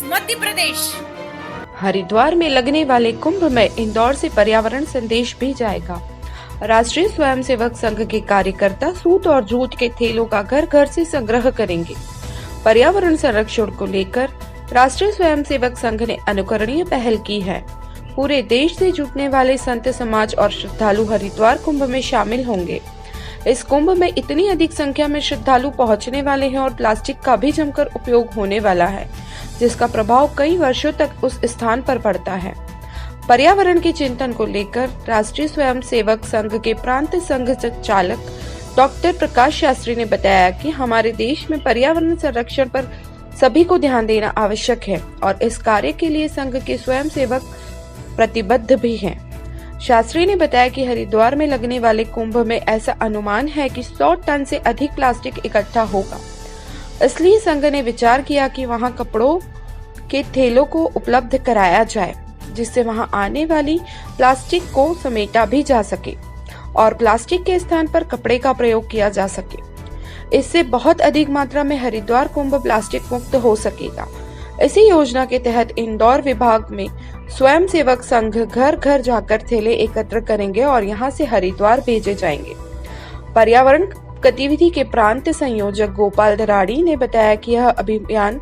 मध्य प्रदेश। हरिद्वार में लगने वाले कुंभ में इंदौर से पर्यावरण संदेश भी जाएगा। राष्ट्रीय स्वयंसेवक संघ के कार्यकर्ता सूत और जूट के थैलों का घर घर से संग्रह करेंगे। पर्यावरण संरक्षण को लेकर राष्ट्रीय स्वयंसेवक संघ ने अनुकरणीय पहल की है। पूरे देश से जुटने वाले संत समाज और श्रद्धालु हरिद्वार कुंभ में शामिल होंगे। इस कुंभ में इतनी अधिक संख्या में श्रद्धालु पहुंचने वाले हैं और प्लास्टिक का भी जमकर उपयोग होने वाला है, जिसका प्रभाव कई वर्षों तक उस स्थान पर पड़ता है। पर्यावरण के चिंतन को लेकर राष्ट्रीय स्वयंसेवक संघ के प्रांत संघ चालक डॉक्टर प्रकाश शास्त्री ने बताया कि हमारे देश में पर्यावरण संरक्षण पर सभी को ध्यान देना आवश्यक है और इस कार्य के लिए संघ के स्वयंसेवक प्रतिबद्ध भी हैं। शास्त्री ने बताया कि हरिद्वार में लगने वाले कुंभ में ऐसा अनुमान है कि 100 टन से अधिक प्लास्टिक इकट्ठा होगा। इसलिए संघ ने विचार किया कि वहां कपड़ों के थैलों को उपलब्ध कराया जाए, जिससे वहां आने वाली प्लास्टिक को समेटा भी जा सके और प्लास्टिक के स्थान पर कपड़े का प्रयोग किया जा सके। इससे बहुत अधिक मात्रा में हरिद्वार कुंभ प्लास्टिक मुक्त हो सकेगा। इसी योजना के तहत इंदौर विभाग में स्वयंसेवक संघ घर घर जाकर थैले एकत्र करेंगे और यहां से हरिद्वार भेजे जाएंगे। पर्यावरण गतिविधि के प्रांत संयोजक गोपाल धराड़ी ने बताया कि यह अभियान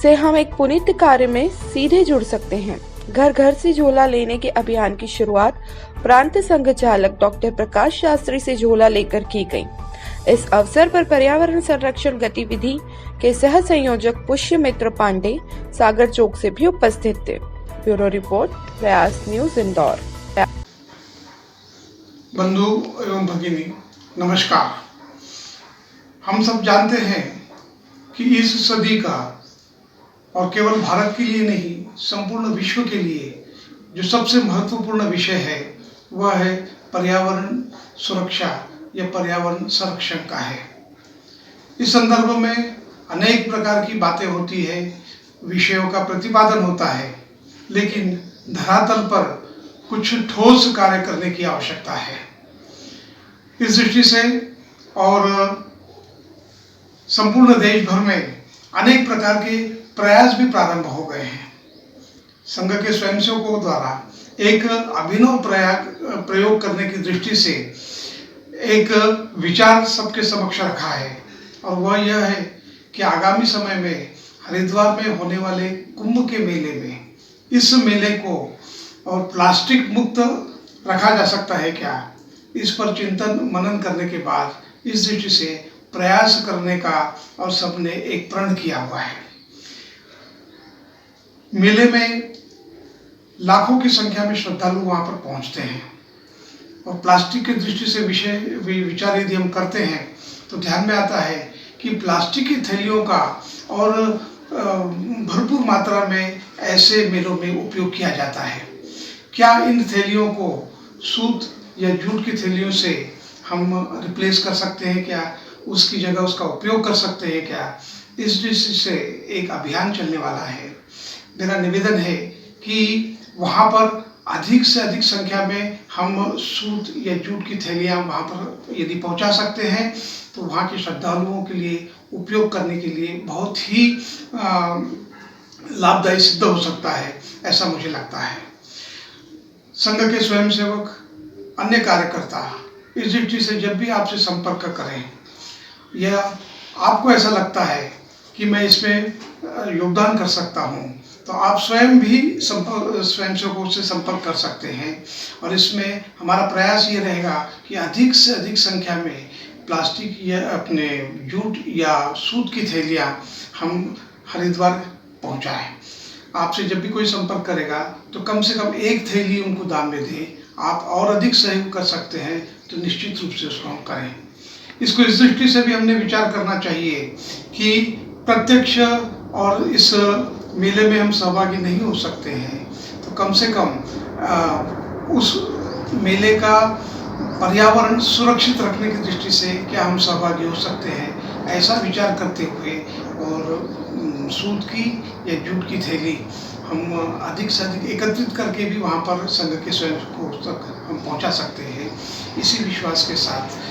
से हम एक पुनीत कार्य में सीधे जुड़ सकते हैं। घर घर से झोला लेने के अभियान की शुरुआत प्रांत संघ चालक डॉक्टर प्रकाश शास्त्री से झोला लेकर की गई। इस अवसर पर पर्यावरण संरक्षण गतिविधि के सह संयोजक पुष्य मित्र पांडे सागर चौक से भी उपस्थित थे। ब्यूरो रिपोर्ट, प्रयास न्यूज, इंदौर। बंधु एवं भगिनी नमस्कार। हम सब जानते हैं कि इस सदी का और केवल भारत के लिए नहीं, संपूर्ण विश्व के लिए जो सबसे महत्वपूर्ण विषय है वह है पर्यावरण सुरक्षा या पर्यावरण संरक्षण का है। इस संदर्भ में अनेक प्रकार की बातें होती है, विषयों का प्रतिपादन होता है, लेकिन धरातल पर कुछ ठोस कार्य करने की आवश्यकता है। इस दृष्टि से और संपूर्ण देश भर में अनेक प्रकार के प्रयास भी प्रारंभ हो गए हैं। संघ के स्वयंसेवकों द्वारा एक अभिनव प्रयोग करने की दृष्टि से एक विचार सबके समक्ष रखा है और वह यह है कि आगामी समय में हरिद्वार में होने वाले कुंभ के मेले में इस मेले को और प्लास्टिक मुक्त रखा जा सकता है क्या, इस पर चिंतन मनन करने के बाद इस दृष्टि से प्रयास करने का और सबने एक प्रण किया हुआ है। मेले में लाखों की संख्या में श्रद्धालु वहां पर पहुंचते हैं और प्लास्टिक की दृष्टि से विचार यदि हम करते हैं तो ध्यान में आता है कि प्लास्टिक की थैलियों का और भरपूर मात्रा में ऐसे मेलों में उपयोग किया जाता है। क्या इन थैलियों को सूत या जूट की थैलियों से हम रिप्लेस कर सकते हैं क्या, उसकी जगह उसका उपयोग कर सकते हैं क्या, इस दृष्टि से एक अभियान चलने वाला है। मेरा निवेदन है कि वहाँ पर अधिक से अधिक संख्या में हम सूत या जूट की थैलियाँ वहाँ पर यदि पहुँचा सकते हैं तो वहाँ के श्रद्धालुओं के लिए उपयोग करने के लिए बहुत ही लाभदायी सिद्ध हो सकता है, ऐसा मुझे लगता है। संघ के स्वयंसेवक, अन्य कार्यकर्ता इस दृष्टि से जब भी आपसे संपर्क करें या आपको ऐसा लगता है कि मैं इसमें योगदान कर सकता हूँ, तो आप स्वयं भी स्वयंसेवकों से संपर्क कर सकते हैं और इसमें हमारा प्रयास ये रहेगा कि अधिक से अधिक संख्या में प्लास्टिक या अपने जूट या सूत की थैलियाँ हम हरिद्वार पहुँचाएं। आपसे जब भी कोई संपर्क करेगा तो कम से कम एक थैली उनको दान में दें। आप और अधिक सहयोग कर सकते हैं तो निश्चित रूप से उसको हम करें। इसको इस दृष्टि से भी हमने विचार करना चाहिए कि प्रत्यक्ष और इस मेले में हम सहभागी नहीं हो सकते हैं तो कम से कम उस मेले का पर्यावरण सुरक्षित रखने की दृष्टि से क्या हम सहभागी हो सकते हैं, ऐसा विचार करते हुए और सूत की या जूट की थैली हम अधिक से अधिक एकत्रित करके भी वहाँ पर संघ के स्वयंसेवकों तक हम पहुँचा सकते हैं। इसी विश्वास के साथ